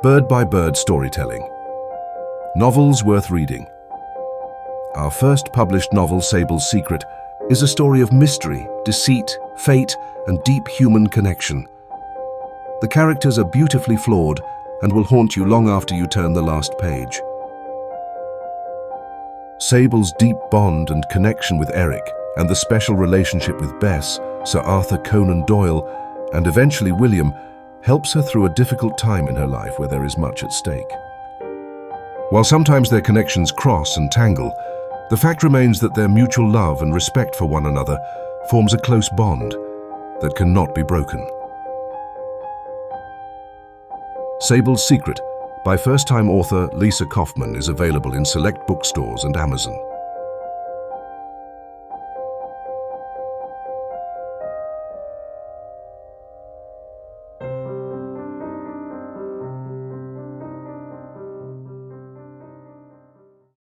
Bird-by-bird storytelling. Novels worth reading. Our first published novel, Sable's Secret, is a story of mystery, deceit, fate, and deep human connection. The characters are beautifully flawed and will haunt you long after you turn the last page. Sable's deep bond and connection with Eric, and the special relationship with Bess, Sir Arthur Conan Doyle, and eventually William, helps her through a difficult time in her life where there is much at stake. While sometimes their connections cross and tangle, the fact remains that their mutual love and respect for one another forms a close bond that cannot be broken. Sable's Secret by first-time author Lisa Kaufman is available in select bookstores and Amazon.